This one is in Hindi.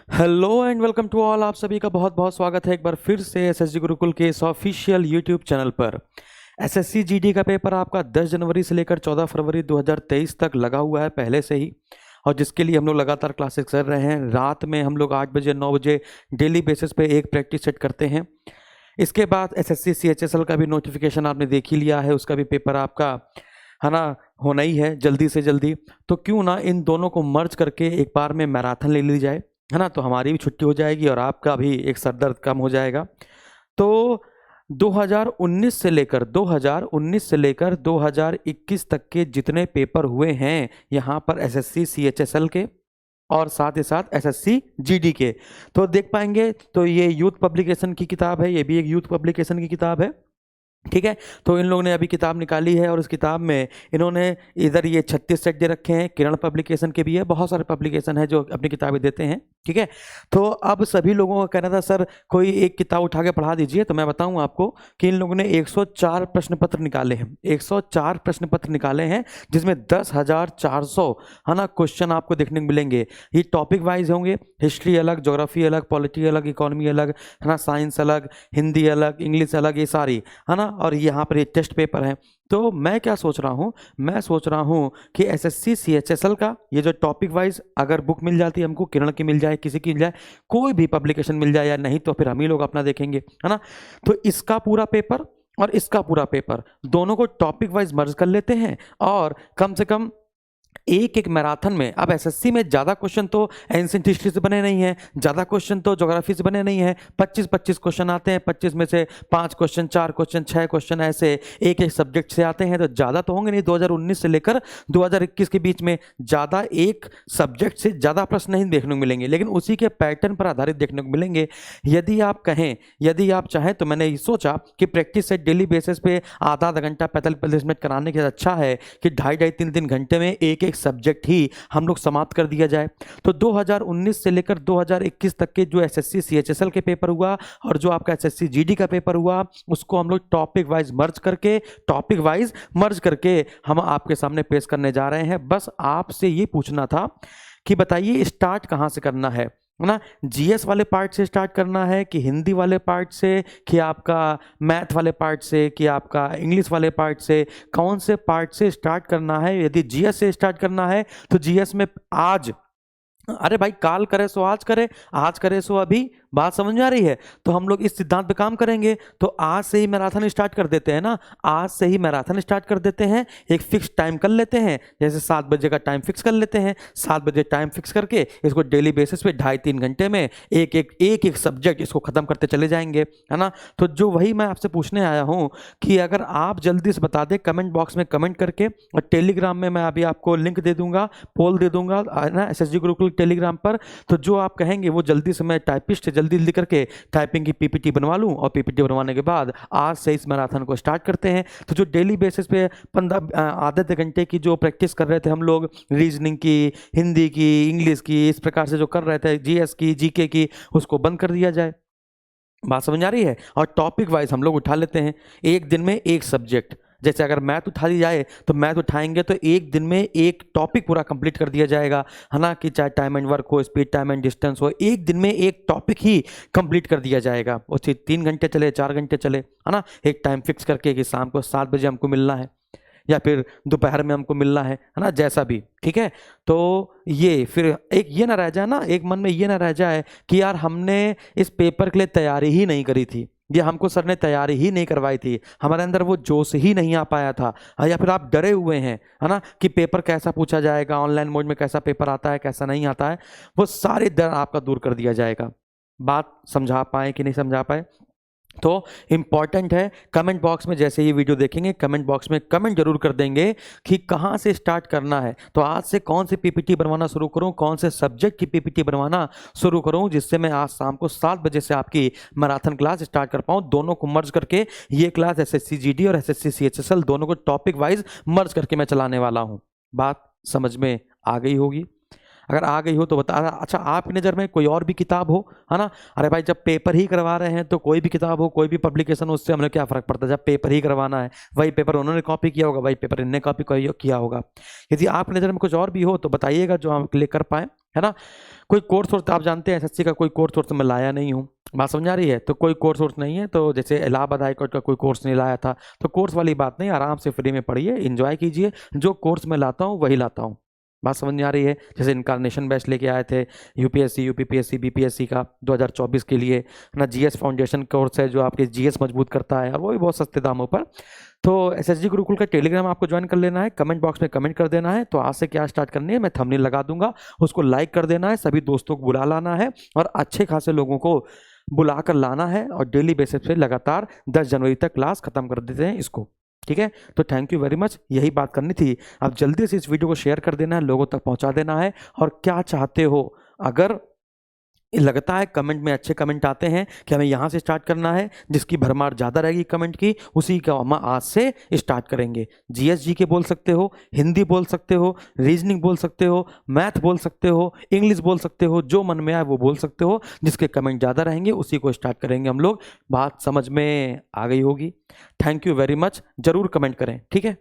Hello and welcome to all. आप सभी का बहुत बहुत स्वागत है एक बार फिर से एसएसजी गुरुकुल के इस ऑफिशियल यूट्यूब चैनल पर। एसएससी जीडी का पेपर आपका 10 जनवरी से लेकर 14 फरवरी 2023 तक लगा हुआ है पहले से ही, और जिसके लिए हम लोग लगातार क्लासेस कर रहे हैं। रात में हम लोग 8 बजे 9 बजे डेली बेसिस पे एक प्रैक्टिस सेट करते हैं। इसके बाद एसएससी सीएचएसएल का भी नोटिफिकेशन आपने देख ही लिया है, उसका भी पेपर आपका है ना होना ही है जल्दी से जल्दी। तो क्यों ना इन दोनों को मर्ज करके एक बार में मैराथन ले ली जाए, है ना। तो हमारी भी छुट्टी हो जाएगी और आपका भी एक सर दर्द कम हो जाएगा। तो 2019 से लेकर 2021 तक के जितने पेपर हुए हैं यहाँ पर एसएससी सीएचएसएल के और साथ ही साथ एसएससी जीडी के, तो देख पाएंगे। तो ये यूथ पब्लिकेशन की किताब है, ये भी एक यूथ पब्लिकेशन की किताब है, ठीक है। तो इन लोगों ने अभी किताब निकाली है और उस किताब में इन्होंने इधर ये 36 सेट दे रखे हैं। किरण पब्लिकेशन के भी है, बहुत सारे पब्लिकेशन है जो अपनी किताबें देते हैं, ठीक है। तो अब सभी लोगों का कहना था सर कोई एक किताब उठा के पढ़ा दीजिए। तो मैं बताऊं आपको कि इन लोगों ने 104 प्रश्न पत्र निकाले हैं, 104 प्रश्न पत्र निकाले हैं, जिसमें 10,400 है ना क्वेश्चन आपको देखने को मिलेंगे। ये टॉपिक वाइज होंगे, हिस्ट्री अलग, ज्योग्राफी अलग, पॉलिटी अलग, इकोनॉमी अलग, है ना, साइंस अलग, हिंदी अलग, इंग्लिश अलग, ये सारी, है ना। और यहाँ पर ये टेस्ट पेपर है। तो मैं क्या सोच रहा हूँ, मैं सोच रहा हूँ कि एसएससी सीएचएसएल का ये जो टॉपिक वाइज अगर बुक मिल जाती है हमको, किरण की मिल जाए, किसी की मिल जाए, कोई भी पब्लिकेशन मिल जाए, या नहीं तो फिर हम ही लोग अपना देखेंगे, है ना। तो इसका पूरा पेपर और इसका पूरा पेपर दोनों को टॉपिक वाइज मर्ज कर लेते हैं, और कम से कम एक एक मैराथन में। अब एसएससी में ज़्यादा क्वेश्चन तो एंशिएंट हिस्ट्री से बने नहीं हैं, ज़्यादा क्वेश्चन तो ज्योग्राफी से बने नहीं हैं। 25-25 क्वेश्चन आते हैं, 25 में से 5 क्वेश्चन, 4 क्वेश्चन, 6 क्वेश्चन ऐसे एक एक सब्जेक्ट से आते हैं। तो ज़्यादा तो होंगे नहीं, 2019 से लेकर 2021 के बीच में ज़्यादा एक सब्जेक्ट से ज़्यादा प्रश्न नहीं देखने को मिलेंगे, लेकिन उसी के पैटर्न पर आधारित देखने को मिलेंगे। यदि आप कहें, यदि आप चाहें, तो मैंने ये सोचा कि प्रैक्टिस सेट डेली बेसिस पे आधा आधा घंटा 45 मिनट कराने के अच्छा है कि 2.5-3 घंटे में एक एक सब्जेक्ट ही हम लोग समाप्त कर दिया जाए। तो 2019 से लेकर 2021 तक के जो एसएससी सीएचएसएल के पेपर हुआ और जो आपका एसएससी जीडी का पेपर हुआ, उसको हम लोग टॉपिक वाइज मर्ज करके हम आपके सामने पेश करने जा रहे हैं। बस आपसे ये पूछना था कि बताइए स्टार्ट कहां से करना है ना। जीएस वाले पार्ट से स्टार्ट करना है कि हिंदी वाले पार्ट से, कि आपका मैथ वाले पार्ट से, कि आपका इंग्लिश वाले पार्ट से, कौन से पार्ट से स्टार्ट करना है। यदि जीएस से स्टार्ट करना है तो जीएस में आज, अरे भाई काल करे सो आज करे, आज करे सो अभी, बात समझ में आ रही है। तो हम लोग इस सिद्धांत पे काम करेंगे। तो आज से ही मैराथन स्टार्ट कर देते हैं ना, आज से ही मैराथन स्टार्ट कर देते हैं। एक फिक्स टाइम कर लेते हैं, जैसे 7 बजे का टाइम फिक्स कर लेते हैं। 7 बजे टाइम फिक्स करके इसको डेली बेसिस पे 2.5-3 घंटे में एक सब्जेक्ट इसको खत्म करते चले जाएंगे, है ना। तो जो वही मैं आपसे पूछने आया हूँ कि अगर आप जल्दी से बता दें कमेंट बॉक्स में कमेंट करके, और टेलीग्राम में मैं अभी आपको लिंक दे दूंगा, पोल दे दूंगा, है ना, एसएसजी गुरुकुल टेलीग्राम पर। तो जो आप कहेंगे वो जल्दी से, मैं टाइपिस्ट जल्दी जल्दी करके टाइपिंग की पीपीटी बनवा लूं, और पीपीटी बनवाने के बाद आज से इस मैराथन को स्टार्ट करते हैं। तो जो डेली बेसिस पे 15 आधे घंटे की जो प्रैक्टिस कर रहे थे हम लोग, रीजनिंग की, हिंदी की, इंग्लिश की, इस प्रकार से जो कर रहे थे, जीएस की, जीके की, उसको बंद कर दिया जाए। बात समझ आ रही है। और टॉपिक वाइज हम लोग उठा लेते हैं, एक दिन में एक सब्जेक्ट। जैसे अगर मैथ उठा दी जाए तो मैथ उठाएंगे तो एक दिन में एक टॉपिक पूरा कंप्लीट कर दिया जाएगा, है ना। कि चाहे टाइम एंड वर्क हो, स्पीड, टाइम एंड डिस्टेंस हो, एक दिन में एक टॉपिक ही कंप्लीट कर दिया जाएगा। उसे 3 घंटे चले, 4 घंटे चले, है ना। एक टाइम फिक्स करके कि शाम को 7 बजे हमको मिलना है, या फिर दोपहर में हमको मिलना है ना, जैसा भी, ठीक है। तो ये फिर एक ये ना रह जाए ना, एक मन में ये ना रह जाए कि यार हमने इस पेपर के लिए तैयारी ही नहीं करी थी, ये हमको सर ने तैयारी ही नहीं करवाई थी, हमारे अंदर वो जोश ही नहीं आ पाया था, या फिर आप डरे हुए हैं, है ना, कि पेपर कैसा पूछा जाएगा, ऑनलाइन मोड में कैसा पेपर आता है, कैसा नहीं आता है। वो सारे डर आपका दूर कर दिया जाएगा। बात समझा पाए कि नहीं समझा पाए। तो इंपॉर्टेंट है, कमेंट बॉक्स में जैसे ये वीडियो देखेंगे कमेंट बॉक्स में कमेंट जरूर कर देंगे कि कहाँ से स्टार्ट करना है। तो आज से कौन सी पीपीटी बनवाना शुरू करूँ, कौन से सब्जेक्ट की पीपीटी बनवाना शुरू करूँ, जिससे मैं आज शाम को 7 बजे से आपकी मैराथन क्लास स्टार्ट कर पाऊँ। दोनों को मर्ज करके ये क्लास एसएससी जीडी और एसएससी सीएचएसएल दोनों को टॉपिक वाइज मर्ज करके मैं चलाने वाला हूँ। बात समझ में आ गई होगी। अगर आ गई हो तो बता। अच्छा, आपकी नज़र में कोई और भी किताब हो, है ना? अरे भाई, जब पेपर ही करवा रहे हैं तो कोई भी किताब हो, कोई भी पब्लिकेशन हो, उससे हमें क्या फ़र्क पड़ता है? जब पेपर ही करवाना है, वही पेपर उन्होंने कॉपी किया होगा, वही पेपर इनने कॉपी किया होगा। यदि आपकी नज़र में कुछ और भी हो तो बताइएगा, जो हम क्लिक कर पाएँ, है ना? कोई कोर्स वोर्स, आप जानते हैं एसएससी का कोई कोर्स वोर्स मैं लाया नहीं हूँ, बात समझ आ रही है? तो कोई कोर्स वोर्स नहीं है, तो जैसे इलाहाबाद हाई कोर्ट का कोई कोर्स नहीं लाया था, तो कोर्स वाली बात नहीं, आराम से फ्री में पढ़िए, एंजॉय कीजिए। जो कोर्स मैं लाता हूँ वही लाता हूँ, बात समझ में आ रही है? जैसे इनकारनेशन बैच लेके आए थे यूपीएससी, यूपीपीएससी, बीपीएससी का 2024 के लिए, है ना? जीएस फाउंडेशन कोर्स है जो आपके जीएस मजबूत करता है, और वो भी बहुत सस्ते दामों पर। तो एसएसजी गुरुकुल का टेलीग्राम आपको ज्वाइन कर लेना है, कमेंट बॉक्स में कमेंट कर देना है। तो आज से क्या स्टार्ट करनी है, मैं थंबनेल लगा दूंगा, उसको लाइक कर देना है, सभी दोस्तों को बुला लाना है, और अच्छे खासे लोगों को बुला कर लाना है, और डेली बेसिस पे लगातार 10 जनवरी तक क्लास खत्म कर देते हैं इसको, ठीक है? तो थैंक यू वेरी मच, यही बात करनी थी। अब जल्दी से इस वीडियो को शेयर कर देना है, लोगों तक पहुंचा देना है। और क्या चाहते हो, अगर लगता है कमेंट में अच्छे कमेंट आते हैं कि हमें यहाँ से स्टार्ट करना है, जिसकी भरमार ज़्यादा रहेगी कमेंट की, उसी का हम आज से स्टार्ट करेंगे। जीएस के बोल सकते हो, हिंदी बोल सकते हो, रीजनिंग बोल सकते हो, मैथ बोल सकते हो, इंग्लिश बोल सकते हो, जो मन में आए वो बोल सकते हो, जिसके कमेंट ज़्यादा रहेंगे उसी को स्टार्ट करेंगे हम लोग। बात समझ में आ गई होगी। थैंक यू वेरी मच, ज़रूर कमेंट करें, ठीक है?